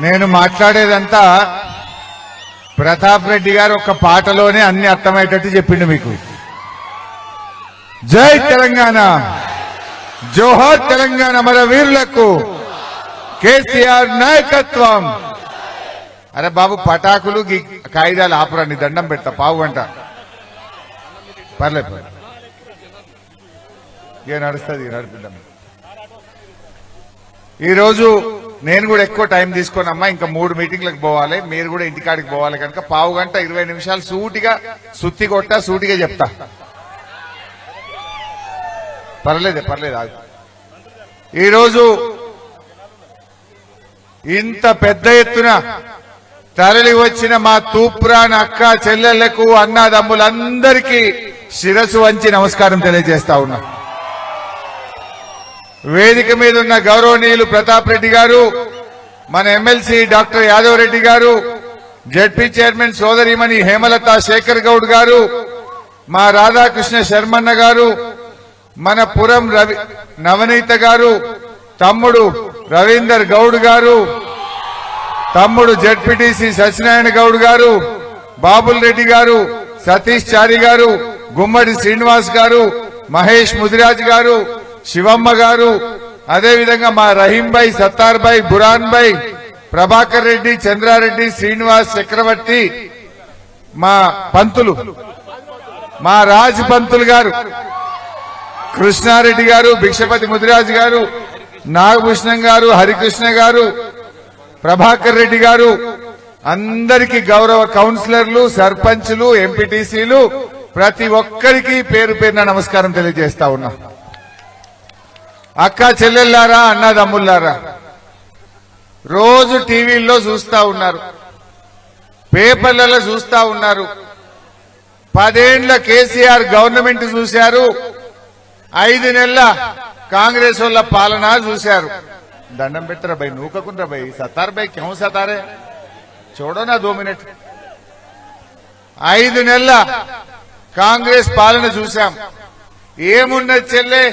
నేను మాట్లాడేదంతా ప్రతాప్ రెడ్డి గారు ఒక పాటలోనే అన్ని అర్థమయ్యేటట్టు చెప్పిండు మీకు. జై తెలంగాణ, జోహార్ తెలంగాణ, మన వీరులకు కేసీఆర్ నాయకత్వం. అరే బాబు, పటాకులు కాగితాలు ఆపురండి, దండం పెడతా, పావు గంట పర్లేదు, ఇక నడుస్తుంది, నడిపిద్దాం. ఈరోజు నేను కూడా ఎక్కువ టైం తీసుకోనమ్మా, ఇంకా 3 మీటింగ్లకు పోవాలి, మీరు కూడా ఇంటికాడికి పోవాలి కనుక పావు గంట 20 నిమిషాలు సూటిగా సుత్తి కొట్టా, సూటిగా చెప్తా. పర్లేదు ఆగు. ఈరోజు ఇంత పెద్ద ఎత్తున తరలి వచ్చిన మా తూప్రాన్ అక్క చెల్లెళ్లకు, అన్నదమ్ములందరికీ శిరసు వంచి నమస్కారం తెలియజేస్తా ఉన్నా. వేదిక మీద ఉన్న గౌరవనీయులు ప్రతాప్ రెడ్డి గారు, మన ఎమ్మెల్సీ డాక్టర్ యాదవ్ రెడ్డి గారు, జెడ్పీ చైర్మన్ సోదరిమణి హేమలత శేఖర్ గౌడ్ గారు, మా రాధాకృష్ణ శర్మన్న గారు, మన పురం నవనీత గారు, తమ్ముడు రవీందర్ గౌడ్ గారు, తమ్ముడు జెడ్పీటీసీ సత్యనారాయణ గౌడ్ గారు, బాబుల్ రెడ్డి గారు, సతీష్ చారి గారు, గుమ్మడి శ్రీనివాస్ గారు, మహేష్ ముదిరాజ్ గారు, శివమ్మ గారు, అదేవిధంగా మా రహీం భాయ్, సత్తార్ భాయ్, బురాన్ భాయ్, ప్రభాకర్ రెడ్డి, చంద్రారెడ్డి, శ్రీనివాస్ చక్రవర్తి, మా పంతులు, మా రాజ్ పంతులు గారు, కృష్ణారెడ్డి గారు, భిక్షపతి ముదిరాజ్ గారు, నాగభూషణం గారు, హరికృష్ణ గారు, ప్రభాకర్ రెడ్డి గారు, అందరికీ గౌరవ కౌన్సిలర్లు, సర్పంచ్లు, ఎంపీటీసీలు, ప్రతి ఒక్కరికి పేరు పేరున నమస్కారం తెలియజేస్తా ఉన్నా. అక్క చెల్లెల్లారా, అన్నదమ్ముల్లారా, రోజు టీవీల్లో చూస్తా ఉన్నారు, పేపర్లలో చూస్తా ఉన్నారు. 10 ఏండ్ల కేసీఆర్ గవర్నమెంట్ చూశారు, 5 నెలల కాంగ్రెస్ వాళ్ళ పాలన చూశారు. దండం పెట్టరా భయ్, నూకకుండ్రా భయ్, సతార్ భయ్, క్యూ సతారే, చూడో నా 2 మినిట్. 5 నెలల కాంగ్రెస్ పాలన చూశాం. ఏమున్నది చెల్లె,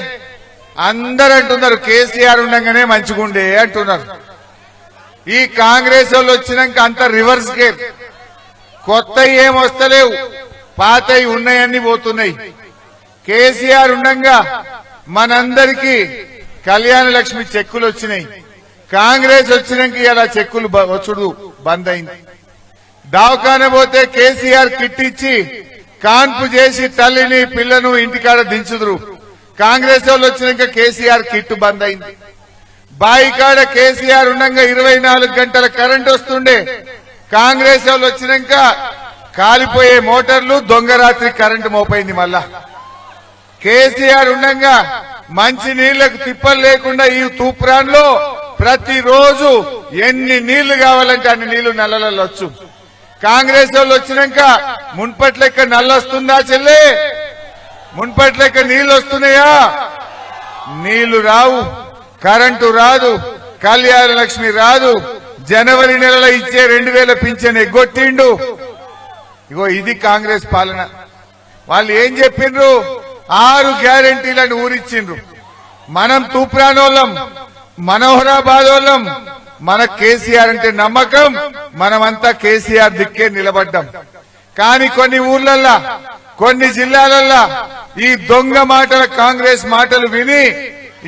అందరు అంటున్నారు కేసీఆర్ ఉండగానే మంచిగుండే అంటున్నారు. ఈ కాంగ్రెస్ వాళ్ళు వచ్చినాక అంత రివర్స్ గేర్, కొత్త ఏం వస్తలేవు, పాతయి ఉన్నాయన్నీ పోతున్నాయి. కేసీఆర్ ఉండగా మనందరికీ కళ్యాణ లక్ష్మి చెక్కులు వచ్చినాయి. కాంగ్రెస్ వచ్చినాక ఇలా చెక్కులు వచ్చుడు బంద్ అయింది. దవాఖాన పోతే కేసీఆర్ కిట్ ఇచ్చి కాన్పు చేసి తల్లిని పిల్లను ఇంటికాడ దించుదురు. కాంగ్రెస్ వాళ్ళు వచ్చినాక కేసీఆర్ కిట్ బంద్ అయింది. బాయికాడ కేసీఆర్ ఉండగా 24 గంటల కరెంట్ వస్తుండే. కాంగ్రెస్ వాళ్ళు వచ్చినాక కాలిపోయే మోటార్లు, దొంగరాత్రి కరెంటు మోపైంది. మళ్ళా కేసీఆర్ ఉండగా మంచి నీళ్లకు తిప్పలు లేకుండా ఈ తూప్రాన్ లో ప్రతిరోజు ఎన్ని నీళ్లు కావాలంటే అన్ని నీళ్లు నల్లలలో వచ్చు. కాంగ్రెస్ వాళ్ళు వచ్చినాక మున్పట్లెక్క నల్లొస్తుందా చెల్లే? మున్పట్లెక్క నీళ్లు వస్తున్నాయా? నీళ్లు రావు, కరెంటు రాదు, కళ్యాణ లక్ష్మి రాదు, జనవరి నెలలో ఇచ్చే 2000 పింఛన్ ఎగ్గొట్టిండు. ఇగో ఇది కాంగ్రెస్ పాలన. వాళ్ళు ఏం చెప్పిండ్రు? 6 గ్యారెంటీలను ఊరిచ్చిండ్రు. మనం తూప్రానోళ్ళం, మనోహరాబాద్ వాళ్ళం, మన కేసీఆర్ అంటే నమ్మకం, మనమంతా కేసీఆర్ దిక్కే నిలబడ్డాం. కానీ కొన్ని ఊర్లల్లా, కొన్ని జిల్లాలల్లా ఈ దొంగ మాటల కాంగ్రెస్ మాటలు విని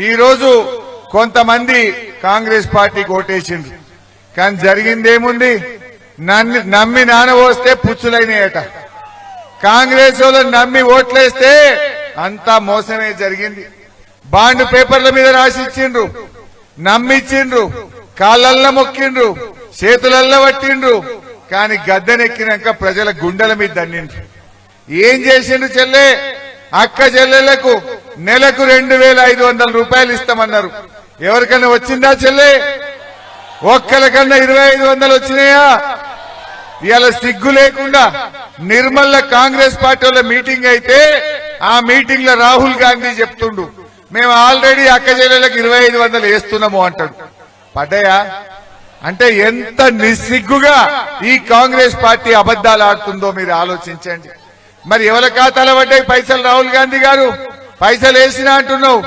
ఈరోజు కొంతమంది కాంగ్రెస్ పార్టీకి ఓటేసిండ్రు. కానీ జరిగిందేముంది? నమ్మి నానవోస్తే పుచ్చులైనయట. కాంగ్రెస్ వాళ్ళని నమ్మి ఓట్లేస్తే అంతా మోసమే జరిగింది. బాండ్ పేపర్ల మీద రాసిచ్చిండ్రు, నమ్మిచ్చిండ్రు, కాళ్ళల్లో మొక్కిండ్రు, చేతులల్లో పట్టిండ్రు. కానీ గద్దెనెక్కినాక ప్రజల గుండెల మీద దన్నిండ్రు. ఏం చేసిండ్రు చెల్లె? అక్క చెల్లెళ్లకు నెలకు 2500 రూపాయలు ఇస్తామన్నారు. ఎవరికన్నా వచ్చిందా చెల్లె? ఒక్కరికన్నా 2500 వచ్చినాయా? ఇవాళ సిగ్గు లేకుండా నిర్మల్ల కాంగ్రెస్ పార్టీ వాళ్ళ మీటింగ్ అయితే ఆ మీటింగ్ లో రాహుల్ గాంధీ చెప్తుండు, మేము ఆల్రెడీ అక్క చెల్లెలకు 2500 వేస్తున్నాము అంటాడు. పడ్డాయా? అంటే ఎంత నిస్సిగ్గుగా ఈ కాంగ్రెస్ పార్టీ అబద్దాలు ఆడుతుందో మీరు ఆలోచించండి. మరి ఎవరి ఖాతాలో పడ్డాయి పైసలు? రాహుల్ గాంధీ గారు పైసలు వేసినా అంటున్నావు.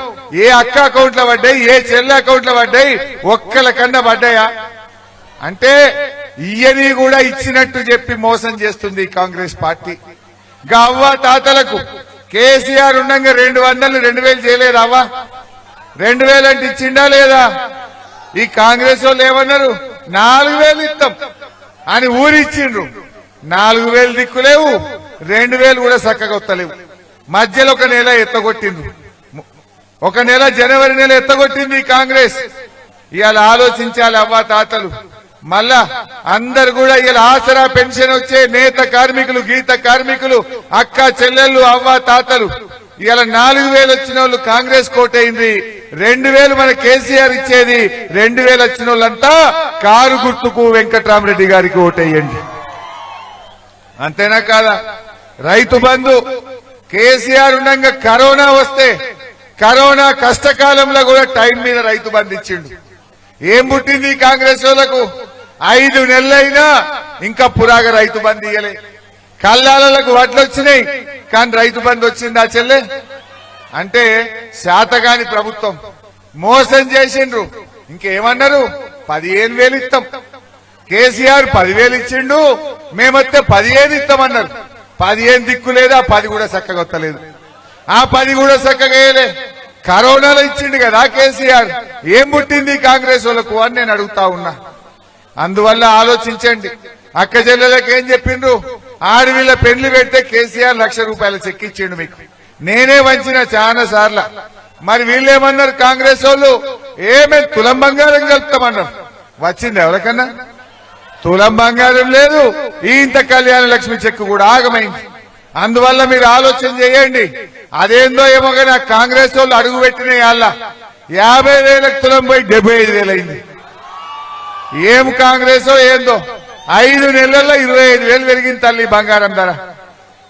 ఏ అక్క అకౌంట్ లో పడ్డాయి? ఏ చెల్లె అకౌంట్ లో పడ్డాయి? ఒక్కల కన్నా పడ్డాయా? అంటే ఇయ్యని కూడా ఇచ్చినట్టు చెప్పి మోసం చేస్తుంది కాంగ్రెస్ పార్టీ. అవ్వ తాతలకు కేసీఆర్ ఉండగా 200 2000 చేయలేదు అవ్వ. 2000 అంటే ఇచ్చిండా లేదా? ఈ కాంగ్రెస్ వాళ్ళు ఏమన్నారు? 4000 ఇస్తాం అని ఊరిచ్చిండ్రు. 4000 దిక్కులేవు, 2000 కూడా చక్కగా వస్తలేవు. మధ్యలో ఒక నెల ఎత్తగొట్టిండ్రు. ఒక నెల జనవరి నెల ఎత్తగొట్టింది కాంగ్రెస్. ఇవాళ ఆలోచించాలి అవ్వ తాతలు. మళ్ళా అందరు కూడా ఇలా ఆసరా పెన్షన్ వచ్చే నేత కార్మికులు, గీత కార్మికులు, అక్క చెల్లెళ్ళు, అవ్వ తాతలు ఇలా 4000 వచ్చిన వాళ్ళు కాంగ్రెస్ కోటైంది. 2000 మన కేసీఆర్ ఇచ్చేది. 2000 వచ్చిన వాళ్ళంతా కారు గుర్తుకు వెంకట్రామరెడ్డి గారికి ఓటేయండి. అంతేనా కాదా? రైతు బంధు కేసీఆర్ ఉండగా కరోనా వస్తే కరోనా కష్టకాలంలో కూడా టైం మీద రైతు బంధు ఇచ్చిండు. ఏం పుట్టింది కాంగ్రెస్ వాళ్ళకు? 5 నెలలైనా ఇంకా పురాగా రైతు బంధు ఇయ్యలే. కల్లాలకు వడ్లు వచ్చినాయి కానీ రైతు బంధు వచ్చిందా చెల్లె? అంటే శాతగాని ప్రభుత్వం మోసం చేసిండ్రు. ఇంకేమన్నారు? 15,000 ఇస్తాం. కేసీఆర్ 10,000 ఇచ్చిండు, మేమొస్తే 15 ఇస్తామన్నారు. 15 దిక్కు లేదా, 10 కూడా చక్కగా వస్తలేదు. ఆ 10 కూడా చక్కగా వేయలే. కరోనాలో ఇచ్చిండు కదా కేసీఆర్. ఏం పుట్టింది కాంగ్రెస్ వాళ్ళకు అని నేను అడుగుతా ఉన్నా. అందువల్ల ఆలోచించండి. అక్క చెల్లెలకు ఏం చెప్పిండ్రు? ఆడవిళ్ళ పెళ్లి పెడితే కేసీఆర్ ₹1,00,000 చెక్ ఇచ్చిండు మీకు. నేనే వంచిన చాలా సార్లు. మరి వీళ్ళేమన్నారు కాంగ్రెస్ వాళ్ళు? ఏమే తులం బంగారం కలుపుతామన్నారు. వచ్చింది ఎవరికన్నా? తులం బంగారం లేదు. ఇంత కళ్యాణ లక్ష్మి చెక్ కూడా ఆగమైంది. అందువల్ల మీరు ఆలోచన చేయండి. అదేందో ఏమో కానీ ఆ కాంగ్రెస్ వాళ్ళు అడుగు పెట్టిన వాళ్ళ 50,000 తులం పోయి 75,000 అయింది. ఏం కాంగ్రెస్ ఏందో 5 నెలల్లో 25,000 పెరిగింది తల్లి బంగారం ధర.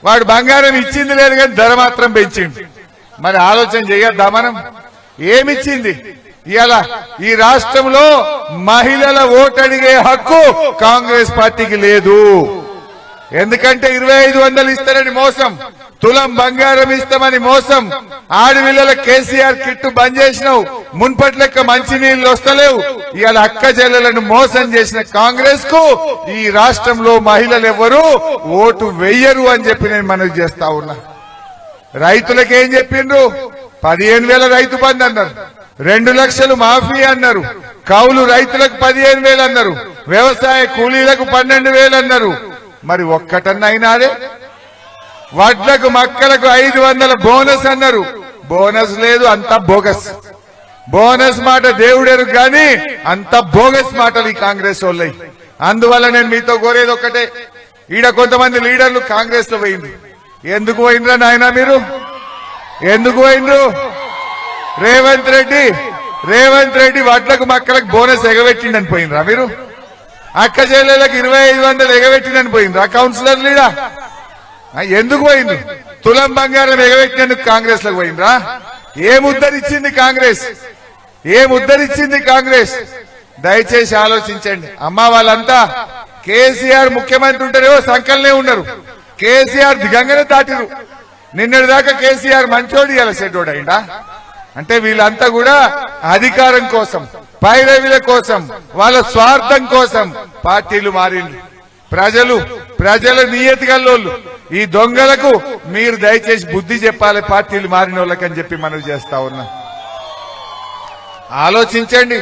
వాడు బంగారం ఇచ్చింది లేదు కానీ ధర మాత్రం పెంచింది. మరి ఆలోచన చేయొద్దా మనం? ఏమిచ్చింది? ఇలా ఈ రాష్ట్రంలో మహిళల ఓటు అడిగే హక్కు కాంగ్రెస్ పార్టీకి లేదు. ఎందుకంటే 2,500 ఇస్తారని మోసం, తులం బంగారం ఇస్తామని మోసం, ఆడపిల్లల కేసీఆర్ కిట్టు బంద్ చేసినావు, మున్పటి లెక్క మంచినీళ్లు వస్తలేవు. ఇవాళ అక్క చెల్లెలను మోసం చేసిన కాంగ్రెస్ కు ఈ రాష్ట్రంలో మహిళలు ఎవరు ఓటు వెయ్యరు అని చెప్పి నేను మనవి చేస్తా ఉన్నా. రైతులకు ఏం చెప్పిండ్రు? 15,000 రైతు బంధు అన్నారు, 2 లక్షలు మాఫీ అన్నారు, కౌలు రైతులకు 15,000 అన్నారు, వ్యవసాయ కూలీలకు 12,000 అన్నారు. మరి ఒక్కటన్నైనాదే? వడ్లకు మక్కలకు 500 బోనస్ అన్నారు. బోనస్ లేదు, అంతా బోగస్. బోనస్ మాట దేవుడేరు కానీ అంత బోగస్ మాటలు ఈ కాంగ్రెస్ వాళ్ళవి. అందువల్ల నేను మీతో కోరేది ఒక్కటే. ఈడ కొంతమంది లీడర్లు కాంగ్రెస్ లో పోయిండ్రు. ఎందుకు పోయినరా నాయనా మీరు? ఎందుకు పోయినరు? రేవంత్ రెడ్డి వడ్లకు మక్కలకు బోనస్ ఎగబెట్టిండని పోయినరా మీరు? అక్క చెల్లెలకు 2,500 ఎగబెట్టిండని పోయినరా కౌన్సిలర్ లీడా? ఎందుకు పోయిండ్రు? తులం బంగారం ఎగబెట్టినందుకు కాంగ్రెస్ లకు పోయినరా? ఏం ఉద్ధరించింది కాంగ్రెస్? ఏం ఉద్ధరించింది కాంగ్రెస్? దయచేసి ఆలోచించండి. అమ్మ వాళ్ళంతా కేసీఆర్ ముఖ్యమంత్రి ఉంటారేవో సంకల్నే ఉన్నారు. కేసీఆర్ దిగంగానే దాటిరు. నిన్నటి దాకా కేసీఆర్ మంచోడు, ఇలా చెడ్డోడు అయిందా? అంటే వీళ్ళంతా కూడా అధికారం కోసం, పైరవీల కోసం, వాళ్ళ స్వార్థం కోసం పార్టీలు మారిండ్రు. ప్రజల నియతి గల్లోళ్ళు. ఈ దొంగలకు మీరు దయచేసి బుద్ధి చెప్పాలి పార్టీలు మారిన వాళ్ళకని చెప్పి మనవి చేస్తా ఉన్నా. ఆలోచించండి.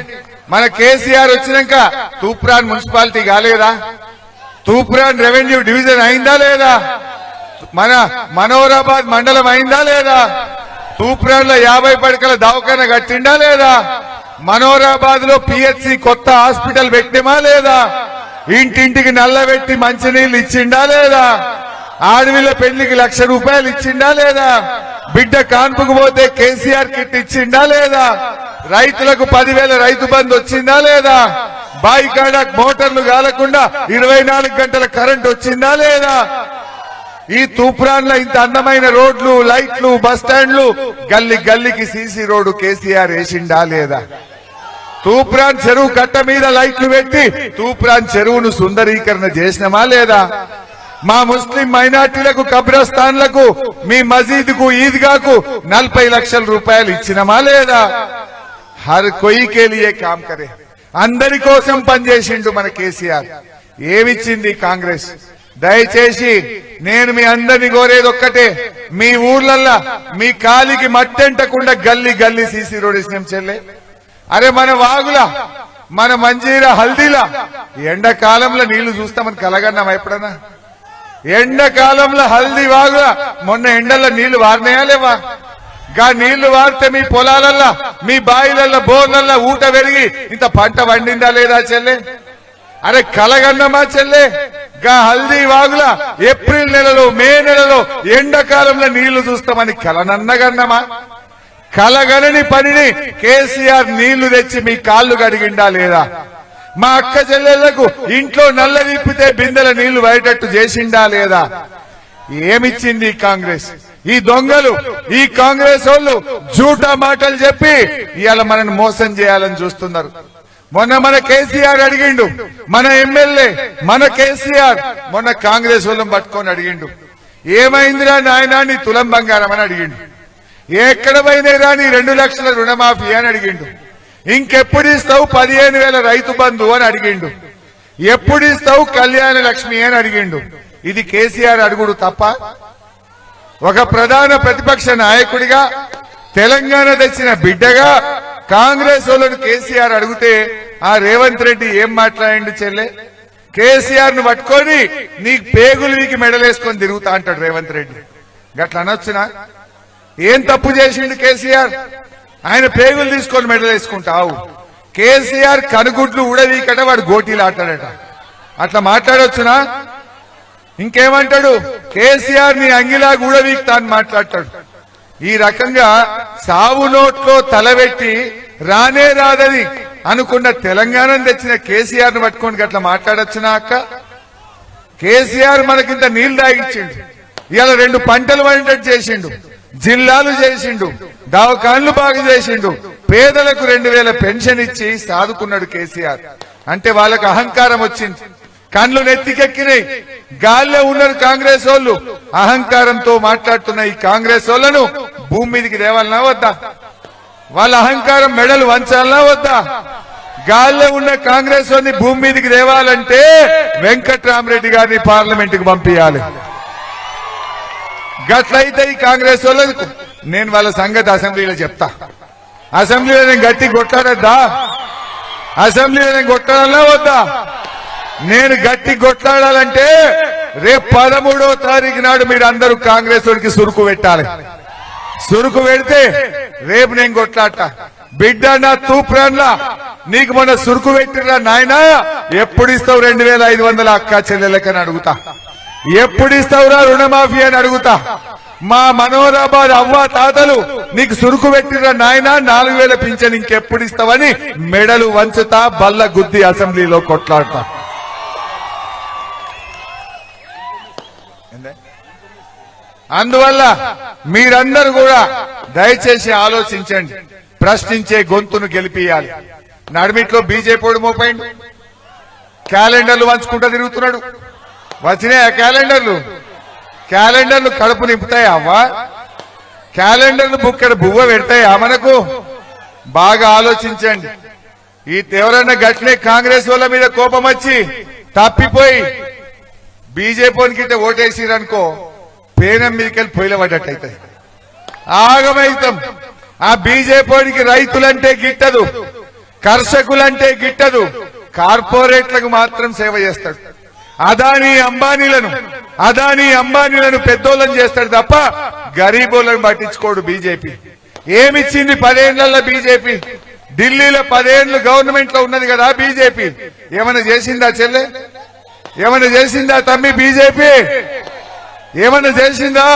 మన కేసీఆర్ వచ్చినాక తూప్రాన్ మున్సిపాలిటీ కాలేదా? తూప్రాన్ రెవెన్యూ డివిజన్ అయిందా లేదా? మన మనోరాబాద్ మండలం అయిందా లేదా? తూప్రాన్ లో 50 పడకల దవాఖాన కట్టిండా లేదా? మనోరాబాద్ లో పిహెచ్సి కొత్త హాస్పిటల్ పెట్టిమా లేదా? ఇంటింటికి నల్లబెట్టి మంచినీళ్లు ఇచ్చిండా లేదా? ఆడవిళ్ళ పెళ్లికి ₹1,00,000 ఇచ్చిండా లేదా? బిడ్డ కాన్పుకు పోతే కేసీఆర్ కిట్ ఇచ్చిండా లేదా? రైతులకు 10,000 రైతు బంధు వచ్చిందా లేదా? బాయికాడ మోటార్లు కాలకుండా 24 గంటల కరెంట్ వచ్చిందా లేదా? ఈ తూప్రాన్ లో ఇంత అందమైన రోడ్లు, లైట్లు, బస్ స్టాండ్లు, గల్లీకి సీసీ రోడ్డు కేసీఆర్ వేసిండా లేదా? తూప్రాన్ చెరువు కట్ట మీద లైట్లు పెట్టి తూప్రాన్ చెరువును సుందరీకరణ చేసినమా లేదా? మా ముస్లిం మైనార్టీలకు కబ్రస్థాన్లకు, మీ మసీదుకు, ఈద్గాకు 40 లక్షల రూపాయలు ఇచ్చినమా లేదా? హర్ కోయి కే లియే కామ్ కరే. అందరి కోసం పనిచేసిండు మన కేసీఆర్. ఏమిచ్చింది కాంగ్రెస్? దయచేసి నేను మీ అందరిని కోరేది ఒక్కటే, మీ ఊర్లల్లా మీ కాలికి మట్టెంటకుండా గల్లీ గల్లీ సీసీ రోడ్ ఇచ్చినాం చెల్లె. అరే మన వాగులా, మన మంజీరా, హల్దీలా ఎండాకాలంలో నీళ్లు చూస్తామని కలగన్నాం ఎప్పుడన్నా? ఎండాకాలంలో హల్దీ వాగులా మొన్న ఎండల్లో నీళ్లు వారినాయా లేవా? గా నీళ్లు వారితే మీ పొలాలల్లా, మీ బాయిలల్లా, బోర్లల్లా ఊట పెరిగి ఇంత పంట వండిందా లేదా చెల్లె? అరే కలగన్నమా చెల్లె? గా హల్దీ వాగులా ఏప్రిల్ నెలలో, మే నెలలో ఎండాకాలంలో నీళ్లు చూస్తామని కలనన్నగన్నమా? కలగనని పనిని కేసీఆర్ నీళ్లు తెచ్చి మీ కాళ్లు కడిగిండా లేదా? మా అక్క చెల్లెళ్లకు ఇంట్లో నల్ల విప్పితే బిందెల నీళ్లు బయటట్టు చేసిండా లేదా? ఏమిచ్చింది కాంగ్రెస్? ఈ దొంగలు, ఈ కాంగ్రెస్ వాళ్ళు జూటా మాటలు చెప్పి ఇవాళ మనల్ని మోసం చేయాలని చూస్తున్నారు. మొన్న మన కేసీఆర్ అడిగిండు, మన ఎమ్మెల్యే మన కేసీఆర్ మొన్న కాంగ్రెస్ వాళ్ళని పట్టుకొని అడిగిండు, ఏమైందిరా నాయనా నీ తులం బంగారం అని అడిగిండు. ఎక్కడ పోయినరా నీ 2 లక్షల రుణమాఫీ అని అడిగిండు. ఇంకెప్పుడు ఇస్తావు 15,000 రైతు బంధు అని అడిగిండు. ఎప్పుడు ఇస్తావు కళ్యాణ లక్ష్మి అని అడిగిండు. ఇది కేసీఆర్ అడుగుడు తప్ప? ఒక ప్రధాన ప్రతిపక్ష నాయకుడిగా, తెలంగాణ తెచ్చిన బిడ్డగా కాంగ్రెస్ వాళ్ళను కేసీఆర్ అడిగితే ఆ రేవంత్ రెడ్డి ఏం మాట్లాడిండు చెల్లె? కేసీఆర్ ను పట్టుకొని నీకు పేగులు వీకి మెడలేసుకొని తిరుగుతా అంటాడు రేవంత్ రెడ్డి. గట్లా అనొచ్చునా? ఏం తప్పు చేసిండు కేసీఆర్? ఆయన పేగులు తీసుకొని మెడలేసుకుంటావు. కేసీఆర్ కనుగుడ్లు ఉడవీకట వాడు గోటీలు ఆడతాడట. అట్లా మాట్లాడొచ్చునా? ఇంకేమంటాడు? కేసీఆర్ ని అంగిలాగా ఉడవీక్తా అని మాట్లాడతాడు. ఈ రకంగా సావు నోట్లో తలబెట్టి రానే రాదని అనుకున్న తెలంగాణను తెచ్చిన కేసీఆర్ ను పట్టుకొని గట్లా మాట్లాడొచ్చునా అక్క? కేసీఆర్ మనకింత నీళ్లు తాగిచ్చిండు, ఇవాళ 2 పంటలు వండేటట్టు చేసిండు, జిల్లాలు చేసిండు, దవాఖాన్లు బాగు చేసిండు, పేదలకు 2,000 పెన్షన్ ఇచ్చి సాదుకున్నాడు కేసీఆర్. అంటే వాళ్ళకు అహంకారం వచ్చింది, కళ్ళు నెత్తికెక్కినాయి, గాల్లో ఉన్నారు కాంగ్రెస్ వాళ్ళు. అహంకారంతో మాట్లాడుతున్న ఈ కాంగ్రెస్ వాళ్ళను భూమి మీదకి తేవాలన్నా వద్దా? వాళ్ళ అహంకారం మెడలు వంచాలన్నా వద్దా? గాల్లో ఉన్న కాంగ్రెస్ వాళ్ళని భూమి మీదకి తేవాలంటే వెంకట్రామరెడ్డి గారిని పార్లమెంట్ కు పంపించాలి. గట్లయితే ఈ కాంగ్రెస్ వాళ్ళకు నేను వాళ్ళ సంగతి అసెంబ్లీలో చెప్తా. అసెంబ్లీలో నేను గట్టి కొట్లాడద్దా? అసెంబ్లీలో నేను కొట్టాలన్నా వద్దా? నేను గట్టి కొట్లాడాలంటే రేపు 13వ తారీఖు నాడు మీరు అందరూ కాంగ్రెస్ వాడికి సురుకు పెట్టాలి. సురుకు పెడితే రేపు నేను కొట్లాడతా. బిడ్డ నా తూప్రాన్లా నీకు మొన్న సురుకు పెట్టిరా నాయనా, ఎప్పుడు ఇస్తావు 2,500 అక్క చెల్లెలకని అడుగుతా. ఎప్పుడు ఇస్తావురా రుణమాఫీ అని అడుగుతా. మా మనోరాబాద్ అవ్వ తాతలు నీకు సురుకు పెట్టిరా నాయనా 4,000 పింఛన్ ఇంకెప్పుడు ఇస్తావని మెడలు వంచుతా, బల్ల గుద్ది అసెంబ్లీలో కొట్లాడతా. అందువల్ల మీరందరూ కూడా దయచేసి ఆలోచించండి. ప్రశ్నించే గొంతును గెలిపియాలి. నడిమిట్లో బీజేపీ మోపైండు, క్యాలెండర్లు వంచుకుంటూ తిరుగుతున్నాడు. వచ్చినాయా క్యాలెండర్లు? క్యాలెండర్లు కడుపు నింపుతాయా అవ్వా? క్యాలెండర్లు బుక్కడ బువ్వ పెడతాయా మనకు? బాగా ఆలోచించండి. ఈ ఎవరన్నా గట్లే కాంగ్రెస్ వాళ్ళ మీద కోపం వచ్చి తప్పిపోయి బీజేపీకి ఓటేసిరనుకో, పేనం మీదకెళ్ళి పొయ్యిల పడ్డట్టయితే ఆగమైతాం. ఆ బీజేపీకి రైతులంటే గిట్టదు, కర్షకులంటే గిట్టదు, కార్పొరేట్లకు మాత్రం సేవ చేస్తాడు. అదానీ అంబానీలను పెద్దోళ్ళని చేస్తాడు తప్ప గరీబోళ్ళని పట్టించుకోడు బీజేపీ. ఏమిచ్చింది 10 ఏళ్లలో బీజేపీ? ఢిల్లీలో 10 ఏళ్లు గవర్నమెంట్ లో ఉన్నది కదా బీజేపీ. ఏమైనా చేసిందా చెల్లె? ఏమైనా చేసిందా తమ్మి బీజేపీ? ఏమైనా చేసిందా?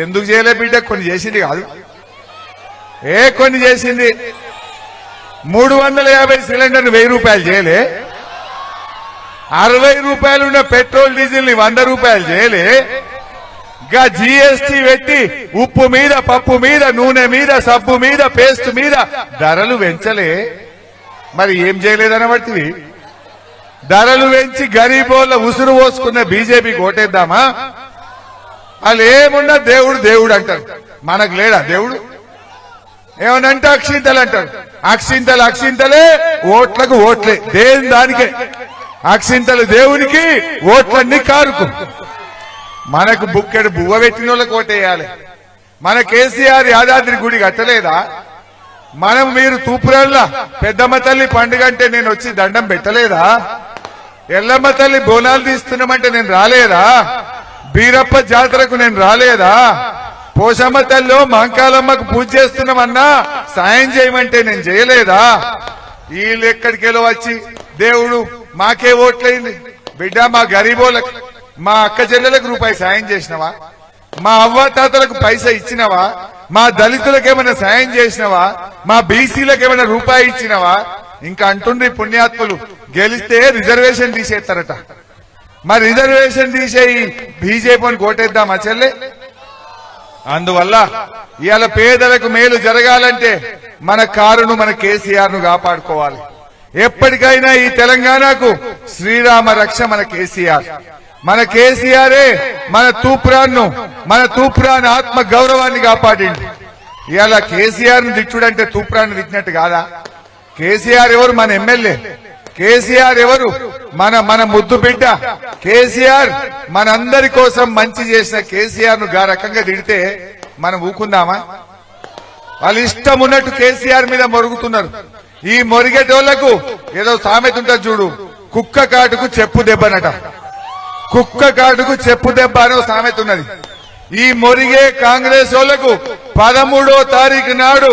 ఎందుకు చేయలే బిడ్డ? కొన్ని చేసింది కాదు, కొన్ని చేసింది. 350 సిలిండర్లు 1000 రూపాయలు చేయలే, 60 రూపాయలు ఉన్న పెట్రోల్ డీజిల్ ని 100 రూపాయలు చేయలే, గా జీఎస్టీ పెట్టి ఉప్పు మీద, పప్పు మీద, నూనె మీద, సబ్బు మీద, పేస్ట్ మీద ధరలు పెంచలే. మరి ఏం చేయలేదనబట్టి ధరలు పెంచి గరీబోళ్ళ ఉసురు పోసుకున్న బీజేపీకి ఓటేద్దామా? వాళ్ళు ఏమున్నా దేవుడు దేవుడు అంటారు. మనకు లేడా దేవుడు? ఏమనంటే అక్షింతలు అంటారు. అక్షింతలు అక్షింతలే, ఓట్లకు ఓట్లే. దేని దానికే అక్షింతలు దేవునికి, ఓట్లన్నీ కారుకు. మనకు బుక్కెడు బువ్వ పెట్టిన వాళ్ళకి ఓటేయాలి. మన కేసీఆర్ యాదాద్రి గుడి కట్టలేదా? మనం మీరు తూపురాళ్ళ పెద్దమ్మ తల్లి పండుగ అంటే నేను వచ్చి దండం పెట్టలేదా? ఎల్లమ్మ తల్లి బోనాలు తీస్తున్నామంటే నేను రాలేదా? బీరప్ప జాతరకు నేను రాలేదా? పోషమ్మ తల్లిలో మాంకాలమ్మకు పూజ చేస్తున్నామన్నా సాయం చేయమంటే నేను చేయలేదా? వీళ్ళు ఎక్కడికెళ్ళో వచ్చి దేవుడు మాకే ఓట్లయింది బిడ్డ, మా గరీబోళ్ళకి, మా అక్క చెల్లెలకు రూపాయి సాయం చేసినవా? మా అవ్వ తాతలకు పైసా ఇచ్చినవా? మా దళితులకు ఏమైనా సాయం చేసినవా? మా బీసీలకు ఏమైనా రూపాయి ఇచ్చినవా? ఇంకా అంటుండ్రి పుణ్యాత్ములు, గెలిస్తే రిజర్వేషన్ తీసేస్తారట. మరి రిజర్వేషన్ తీసేయి బీజేపీని కోటేద్దామా చెల్లె? అందువల్ల ఇవాళ పేదలకు మేలు జరగాలంటే మన కారును, మన కేసీఆర్ ను కాపాడుకోవాలి. ఎప్పటికైనా ఈ తెలంగాణకు శ్రీరామ రక్ష మన కేసీఆర్. మన కేసీఆరే మన తూప్రాన్ ఆత్మ గౌరవాన్ని కాపాడింది. ఇవాళ కేసీఆర్ ను తిట్టుడంటే తూప్రాన్ని తిట్టినట్టు కాదా? కేసీఆర్ ఎవరు? మన ఎమ్మెల్యే. కేసీఆర్ ఎవరు? మన ముద్దు బిడ్డ కేసీఆర్. మనందరి కోసం మంచి చేసిన కేసీఆర్ ను గా రకంగా తిడితే మనం ఊకుందామా? వాళ్ళు ఇష్టం ఉన్నట్టు కేసీఆర్ మీద మొరుగుతున్నారు. ఈ మొరిగేటోళ్లకు ఏదో సామెత ఉంటుంది చూడు, కుక్క కాటుకు చెప్పు దెబ్బనట. కుక్క కాటుకు చెప్పు దెబ్బ అనో సామెత ఉన్నది. ఈ మొరిగే కాంగ్రెస్ వాళ్లకు 13వ తారీఖు నాడు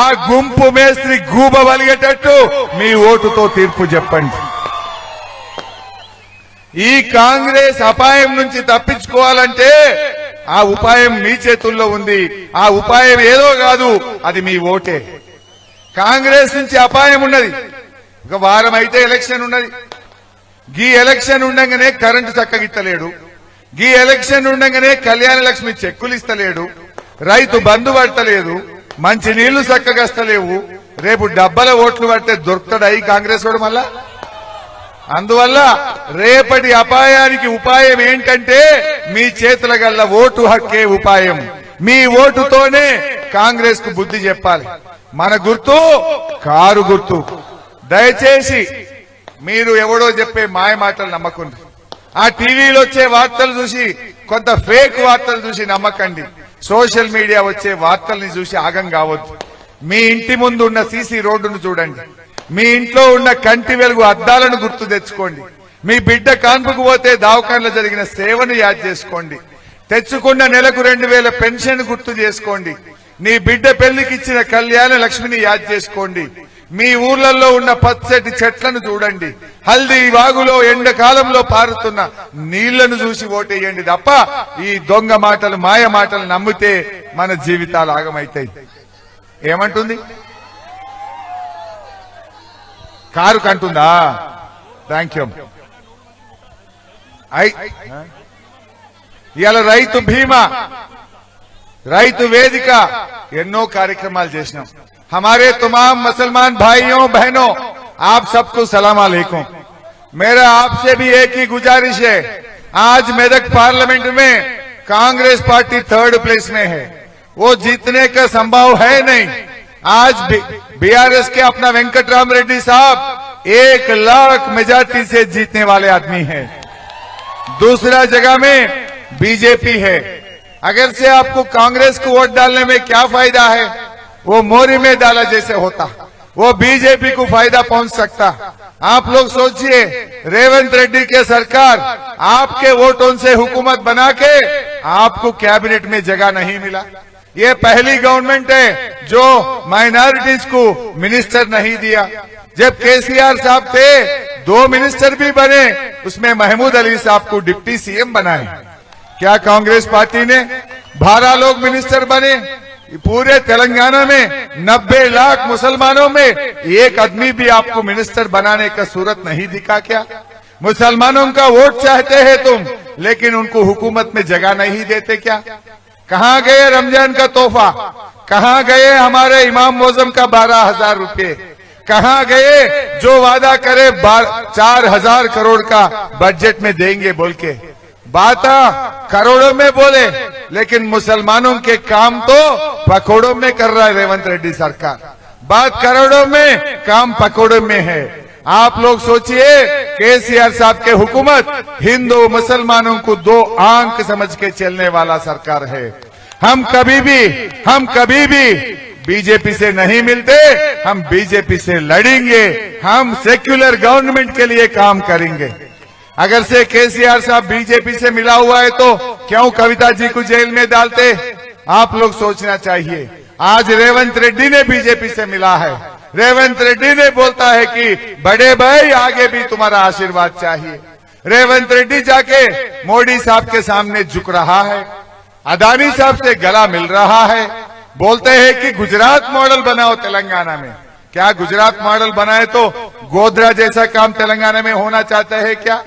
ఆ గుంపు మేస్త్రి గూబ వలిగేటట్టు మీ ఓటుతో తీర్పు చెప్పండి. ఈ కాంగ్రెస్ అపాయం నుంచి తప్పించుకోవాలంటే ఆ ఉపాయం మీ చేతుల్లో ఉంది. ఆ ఉపాయం ఏదో కాదు, అది మీ ఓటే. కాంగ్రెస్ నుంచి అపాయం ఉన్నది. ఒక వారం అయితే ఎలక్షన్ ఉన్నది. గీ ఎలక్షన్ ఉండగానే కరెంటు చక్కగిత్తలేడు. గీ ఎలక్షన్ ఉండగానే కళ్యాణ లక్ష్మి చెక్కులు ఇస్తలేడు. రైతు బంధు పడతలేదు. మంచి నీళ్లు చక్కగస్తలేవు. రేపు డబ్బల ఓట్లు పడితే దొరుకుతాడు అయి కాంగ్రెస్ వాడు మళ్ళా. అందువల్ల రేపటి అపాయానికి ఉపాయం ఏంటంటే మీ చేతుల గల్ల ఓటు హక్కే ఉపాయం. మీ ఓటుతోనే కాంగ్రెస్ కు బుద్ధి చెప్పాలి. మన గుర్తు కారు గుర్తు. దయచేసి మీరు ఎవడో చెప్పే మాయ మాటలు నమ్మకండి. ఆ టీవీలో వచ్చే వార్తలు చూసి, కొంత ఫేక్ వార్తలు చూసి నమ్మకండి. సోషల్ మీడియా వచ్చే వార్తల్ని చూసి ఆగం కావద్దు. మీ ఇంటి ముందు ఉన్న సీసీ రోడ్డును చూడండి. మీ ఇంట్లో ఉన్న కంటి వెలుగు అద్దాలను గుర్తు తెచ్చుకోండి. మీ బిడ్డ కాన్పుకు పోతే దవాఖానలో జరిగిన సేవను యాద్ చేసుకోండి. తెచ్చుకున్న నెలకు 2000 పెన్షన్ గుర్తు చేసుకోండి. నీ బిడ్డ పెళ్లికి ఇచ్చిన కళ్యాణ లక్ష్మిని యాద్ చేసుకోండి. మీ ఊర్లలో ఉన్న పచ్చటి చెట్లను చూడండి. హల్దీ వాగులో ఎండకాలంలో పారుతున్న నీళ్లను చూసి ఓటేయండి తప్ప ఈ దొంగ మాటలు, మాయ మాటలు నమ్మితే మన జీవితాలు ఆగమైతాయి. ఏమంటుంది? కారు కంటుందా? Thank you. ఇవాళ రైతు బీమా, రైతు వేదిక, ఎన్నో కార్యక్రమాలు చేసినాం. हमारे तमाम मुसलमान भाइयों बहनों, आप सबको सलाम अलैकुम। मेरा आपसे भी एक ही गुजारिश है, आज मेदक पार्लियामेंट में कांग्रेस पार्टी 3rd प्लेस में है. वो जीतने का संभव है नहीं. आज बीआरएस के अपना वेंकटराम रेड्डी साहब 1 लाख मेजॉरिटी से जीतने वाले आदमी हैं. दूसरा जगह में बीजेपी है. अगर से आपको कांग्रेस को वोट डालने में क्या फायदा है? वो मोरी में डाला जैसे होता, वो बीजेपी को फायदा पहुंच सकता. आप लोग सोचिए, रेवंत रेड्डी के सरकार आपके वोटों से हुकूमत बना के आपको कैबिनेट में जगह नहीं मिला. ये पहली गवर्नमेंट है जो माइनॉरिटीज को मिनिस्टर नहीं दिया. जब केसीआर साहब थे 2 मिनिस्टर भी बने, उसमें महमूद अली साहब को डिप्टी सीएम बनाए. क्या कांग्रेस पार्टी ने 12 लोग मिनिस्टर बने? पूरे तेलंगाना में 90 लाख मुसलमानों में एक आदमी भी आपको मिनिस्टर बनाने का सूरत नहीं दिखा क्या? मुसलमानों का वोट चाहते हैं तुम, लेकिन उनको हुकूमत में जगह नहीं देते क्या? कहां गए रमजान का तोहफा? कहां गए हमारे इमाम मौजम का 12,000 रुपए? कहां गए जो वादा करे 4,000 करोड़ का बजट में देंगे बोल के? बात करोड़ों में बोले, लेकिन मुसलमानों के काम तो पकौड़ों में कर रहा है रेवंत रेड्डी सरकार। बात करोड़ों में, काम पकौड़ों में है। आप लोग सोचिए, केसीआर साहब के हुकूमत हिंदू मुसलमानों को दो आंख समझ के चलने वाला सरकार है। हम कभी भी बीजेपी से नहीं मिलते, हम बीजेपी से लड़ेंगे, हम सेक्युलर गवर्नमेंट के लिए काम करेंगे। अगर से केसीआर साहब बीजेपी से मिला हुआ है तो क्यों कविता जी को जेल में डालते? आप लोग सोचना चाहिए। आज रेवंत रेड्डी ने बीजेपी से मिला है, रेवंत रेड्डी ने बोलता है कि बड़े भाई आगे भी तुम्हारा आशीर्वाद चाहिए। रेवंत रेड्डी जाके मोदी साहब के सामने झुक रहा है, अदानी साहब से गला मिल रहा है, बोलते हैं कि गुजरात मॉडल बनाओ तेलंगाना में। क्या गुजरात मॉडल बनाए तो गोधरा जैसा काम तेलंगाना में होना चाहते हैं क्या?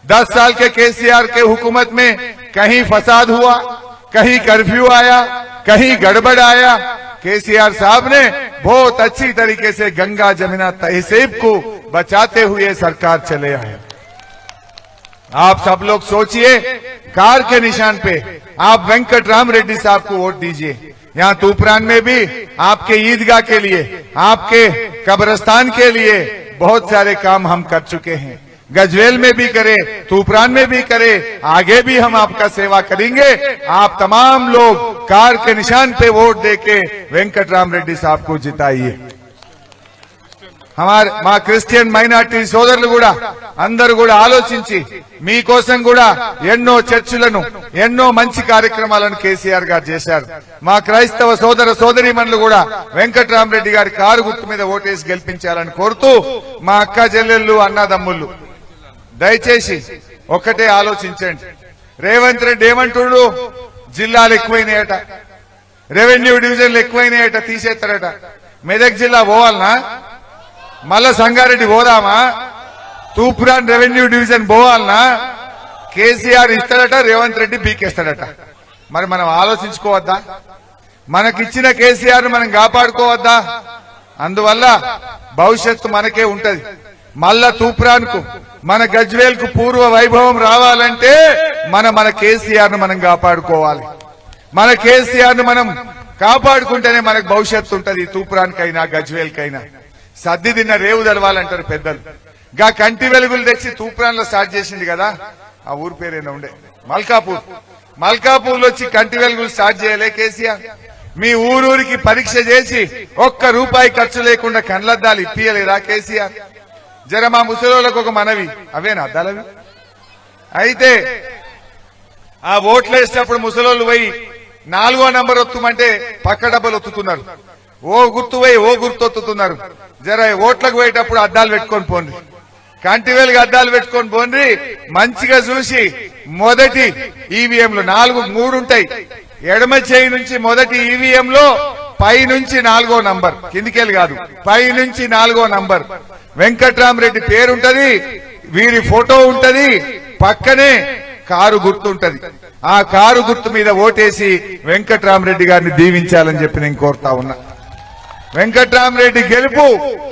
10 साल के केसीआर के हुकूमत में कहीं फसाद हुआ, कहीं कर्फ्यू आया, कहीं गड़बड़ आया? केसीआर साहब ने बहुत अच्छी तरीके से गंगा जमुना तहसीब को बचाते हुए सरकार चले आए। आप सब लोग सोचिए, कार के निशान पे आप वेंकट राम रेड्डी साहब को वोट दीजिए। यहाँ तूपरान में भी आपके ईदगाह के लिए, आपके कब्रिस्तान के लिए बहुत सारे काम हम कर चुके हैं। गजवेल में भी करे, तूपरान में भी करे, आगे भी हम आपका सेवा करेंगे। आप तमाम लोग कार के निशान पे वोट देके वेंकट राम रेड्डी साहब को जिताइए। మా క్రిస్టియన్ మైనారిటీ సోదరులు కూడా అందరూ కూడా ఆలోచించి మీకోసం కూడా ఎన్నో చర్చలను, ఎన్నో మంచి కార్యక్రమాలను కేసీఆర్ గారు చేశారు. మా క్రైస్తవ సోదర సోదరీమణులు కూడా వెంకట్రామరెడ్డి గారి కారు గుర్తు మీద ఓటేసి గెలిపించాలని కోరుతూ, మా అక్క చెల్లెళ్ళు అన్నదమ్ముళ్ళు దయచేసి ఒక్కటే ఆలోచించండి. రేవంత్ రెడ్డి ఏమంటుడు? జిల్లాలు ఎక్కువైనాయట, రెవెన్యూ డివిజన్లు ఎక్కువైనాయట, తీసేస్తారట. మెదక్ జిల్లా పోవాలనా? మళ్ళా సంగారెడ్డి పోదామా? తూప్రాన్ రెవెన్యూ డివిజన్ పోవాలనా? కేసీఆర్ ఇస్తాడట, రేవంత్ రెడ్డి బీకేస్తాడట. మరి మనం ఆలోచించుకోవద్దా? మనకిచ్చిన కేసీఆర్ మనం కాపాడుకోవద్దా? అందువల్ల భవిష్యత్తు మనకే ఉంటది. మళ్ళా తూప్రాన్ కు, మన గజ్వేల్ కు పూర్వ వైభవం రావాలంటే మన కేసీఆర్ ను మనం కాపాడుకోవాలి. మన కేసీఆర్ ను మనం కాపాడుకుంటేనే మనకు భవిష్యత్తు ఉంటది. తూప్రాన్ కైనా గజ్వేల్ కైనా సద్ది తిన్న రేవు తెలవాలంటారు పెద్దలు. గా కంటి వెలుగులు తెచ్చి తూప్రాన్ లో స్టార్ట్ చేసింది కదా, ఆ ఊరు పేరేనా ఉండే, మల్కాపూర్. మల్కాపూర్ లో వచ్చి కంటి వెలుగులు స్టార్ట్ చేయలే కేసీఆర్. మీ ఊరూరికి పరీక్ష చేసి ₹1 ఖర్చు లేకుండా కండ్లద్దాలు ఇప్పియలేదా కేసీఆర్? జర మా ముసలోళ్ళకు ఒక మనవి, అవేనా అద్దాలవి? అయితే ఆ ఓట్లు వేసేటప్పుడు ముసలోళ్ళు పోయి 4వ నంబర్ ఒత్తుమంటే పక్క డబ్బలు ఒత్తుతున్నారు. ఓ గుర్తు పోయి ఓ గుర్తు ఒత్తుతున్నారు. జర ఓట్లకు పోయేటప్పుడు అద్దాలు పెట్టుకొని పోండి, కంటి వెలుగు అద్దాలు పెట్టుకొని పోండి. మంచిగా చూసి మొదటి ఈవీఎంలు 3 ఉంటాయి. ఎడమ చేయి నుంచి మొదటి ఈవీఎం లో పై నుంచి 4వ నంబర్, కిందికెళ్ళి కాదు, పై నుంచి 4వ నంబర్ వెంకట్రామరెడ్డి పేరుంటది, వీరి ఫోటో ఉంటది, పక్కనే కారు గుర్తు ఉంటది. ఆ కారు గుర్తు మీద ఓటేసి వెంకట్రామరెడ్డి గారిని దీవించాలని చెప్పి నేను కోరుతా ఉన్నా. వెంకట్రామరెడ్డి గెలుపు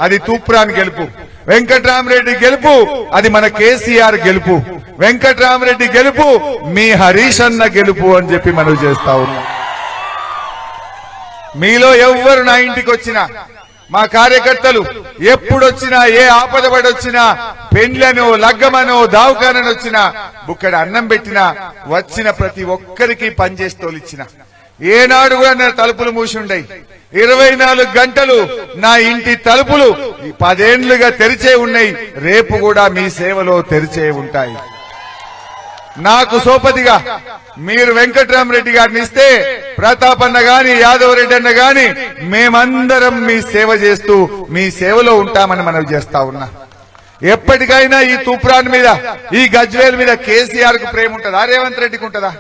అది తూప్రాన్ గెలుపు, వెంకట్రామరెడ్డి గెలుపు అది మన కేసీఆర్ గెలుపు, వెంకట్రామరెడ్డి గెలుపు మీ హరీష్ అన్న గెలుపు అని చెప్పి మనం చేస్తా ఉన్నాం. మీలో ఎవ్వరు నా ఇంటికి వచ్చినా, మా కార్యకర్తలు ఎప్పుడొచ్చినా, ఏ ఆపద పడొచ్చినా, పెండ్లను, లగ్గమనో, దావకానని వచ్చినా, బుక్కడ అన్నం పెట్టినా, వచ్చిన ప్రతి ఒక్కరికి పనిచేసి తోలిచ్చిన, ఏనాడు కూడా నా తలుపులు మూసి ఉండయి. 24 గంటలు నా ఇంటి తలుపులు 10 ఏళ్లుగా తెరిచే ఉన్నాయి. రేపు కూడా మీ సేవలో తెరిచే ఉంటాయి. నాకు సోపతిగా మీరు వెంకట్రామరెడ్డి గారిని ఇస్తే, ప్రతాపన్న గాని, యాదవ్ రెడ్డి అన్న గాని, మేమందరం మీ సేవ చేస్తూ మీ సేవలో ఉంటామని మనం చేస్తా ఉన్నా. ఎప్పటికైనా ఈ తూప్రాన్ మీద, ఈ గజ్వేల్ మీద కేసీఆర్ కు ప్రేమ ఉంటుందా, రేవంత్ రెడ్డికి ఉంటుందా?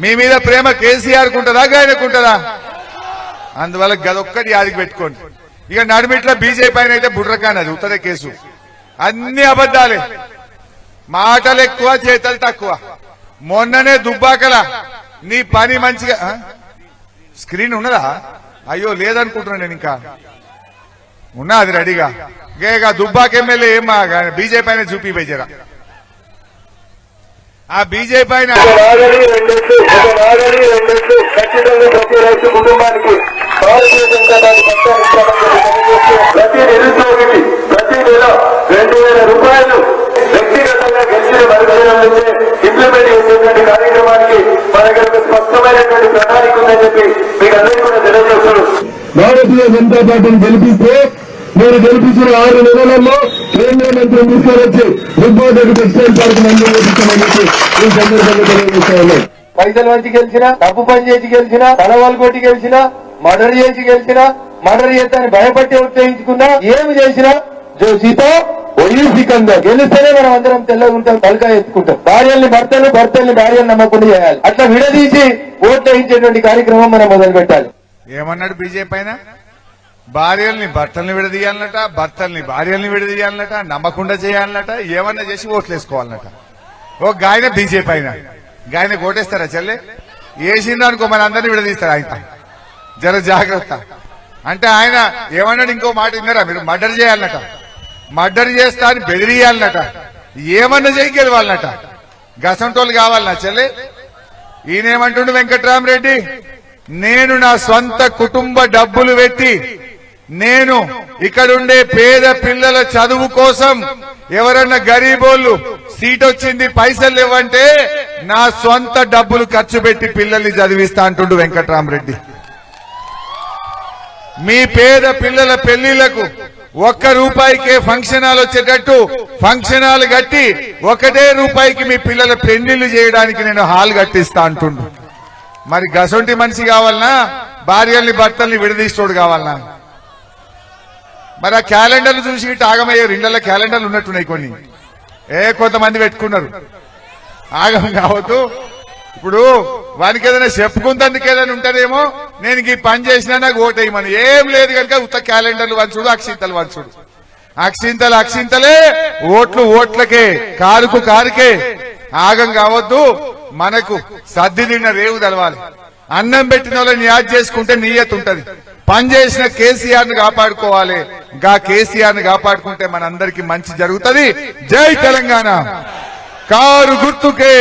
మీ మీద ప్రేమ కేసీఆర్ కు ఉంటుందా, ఆయనకు ఉంటుందా? అందువల్ల గదొక్కటి యాదికి పెట్టుకోండి. ఇక నడిమిట్ల బీజేపీ పైన అయితే బుడ్రకాన్, అది ఉత్తర కేసు, అన్ని అబద్దాలే, మాటలు ఎక్కువ, చేతలు తక్కువ. మొన్ననే దుబ్బాకల నీ పని మంచిగా, స్క్రీన్ ఉన్నదా? అయ్యో లేదనుకుంటున్నాను నేను, ఇంకా ఉన్నా అది రెడీగా. దుబ్బాక ఎమ్మెల్యే ఏమా బీజేపీ అయినా చూపిపోయి జరా. ఆ బీజేపీ ఆయన ఖచ్చితంగా ప్రతి రైతు కుటుంబానికి భారతీయ జనతా పార్టీ ప్రతి నిరుద్యోగికి ప్రతి నెల 2,000 రూపాయలు వ్యక్తిగతంగా గెలిచిన మరుక్షణం నుంచే ఇంప్లిమెంట్ చేసేటువంటి కార్యక్రమానికి మన దగ్గర ఒక స్పష్టమైనటువంటి ప్రణాళిక ఉందని చెప్పి మీకు అందరికీ కూడా తెలియజేస్తున్నారు. భారతీయ జనతా పార్టీని గెలిపిస్తే మీరు గెలిపించిన 6 నెలలలో కేంద్ర మంత్రిని తీసుకొచ్చి రుగ్బాదకు టెక్స్టైల్ పార్క్ మంజూరు చేపించామని చెప్పి ఈ సందర్భంగా తెలియజేస్తాను. పైసలు వచ్చి గెలిచినా, డబ్బు పని చేసి గెలిచినా, తలవాళ్ళు కొట్టి గెలిచినా, మర్డర్ చేసి గెలిచినా, మర్డర్ చేస్తానని భయపట్టి ఉత్తేజించుకున్నా, ఏమి చేసినా జోషితో ఒయ్యి సికందర్ గెలిస్తేనే మనం అందరం తెల్లగా ఉంటాం, తలకాయ ఎత్తుకుంటాం. భార్యల్ని భర్తలు, భర్తల్ని భార్యలు నమ్మకుండా చేయాలి. అట్లా విడదీసి ఓట్లు వేయించేటువంటి కార్యక్రమం మనం మొదలు పెట్టాలి. ఏమన్నాడు బీజేపీ ఆయన? భార్యల్ని భర్తల్ని విడదీయాలన్నట, భర్తల్ని భార్యల్ని విడదీయాలన్నట, నమ్మకుండా చేయాలన్నట, ఏమన్నా చేసి ఓట్లు వేసుకోవాలన్నట. ఓ గాయన బీజేపీ ఆయన గాయన ఓటేస్తారా చెల్లె? వేసిందనుకో మన అందరినీ విడదీస్తారు. ఆయన జర జాగ్రత్త అంటే ఆయన ఏమన్నాడు? ఇంకో మాట విన్నారా మీరు? మర్డర్ చేయాలన్నట, మర్డర్ చేస్తా అని బెదిరియాలన్నట, ఏమన్నా చేయి గెలవాలన్నట. గసంటోళ్ళు కావాలన్నా చెల్లె? ఈయనేమంటుండు వెంకట్రామరెడ్డి, నేను నా సొంత కుటుంబ డబ్బులు పెట్టి నేను ఇక్కడుండే పేద పిల్లల చదువు కోసం ఎవరన్నా గరీబోళ్ళు సీట్ వచ్చింది పైసలు ఇవ్వంటే నా సొంత డబ్బులు ఖర్చు పెట్టి పిల్లల్ని చదివిస్తా అంటుండు వెంకట్రామరెడ్డి. మీ పేద పిల్లల పెళ్లిళ్లకు 1 రూపాయికే ఫంక్షన్ హాల్ వచ్చేటట్టు ఫంక్షన్ హాల్ కట్టి 1 రూపాయికి మీ పిల్లల పెళ్లిళ్లు చేయడానికి నేను హాల్ కట్టిస్తా అంటుండు. మరి గసొంటి మనిషి కావాలనా, భార్యల్ని భర్తల్ని విడదీస్తోడు కావాలనా? మరి ఆ క్యాలెండర్లు చూసి ఇటు ఆగమయ్యారు. ఇండ్ల క్యాలెండర్లు ఉన్నట్టున్నాయి కొన్ని, కొంతమంది పెట్టుకున్నారు. ఆగం కావద్దు. ఇప్పుడు వానికి ఏదైనా చెప్పుకుందందుకు ఏదైనా ఉంటదేమో, నేను ఈ పని చేసినా నాకు ఓటేయమని ఏం లేదు కనుక ఉత్త క్యాలెండర్లు వంచుడు, అక్షింతలు వంచుడు. అక్షింతలు అక్షింతలే, ఓట్లు ఓట్లకే, కారుకు కారుకే. ఆగం కావద్దు. మనకు సర్ది తిన్న రేవు తెలవాలి. అన్నం పెట్టిన వాళ్ళని యాద్ చేసుకుంటే నియత్ ఉంటది. పని చేసిన కేసీఆర్ ను కాపాడుకోవాలి. గా కేసీఆర్ ను కాపాడుకుంటే మనందరికీ మంచి జరుగుతుంది. జై తెలంగాణ. కారు గుర్తుకే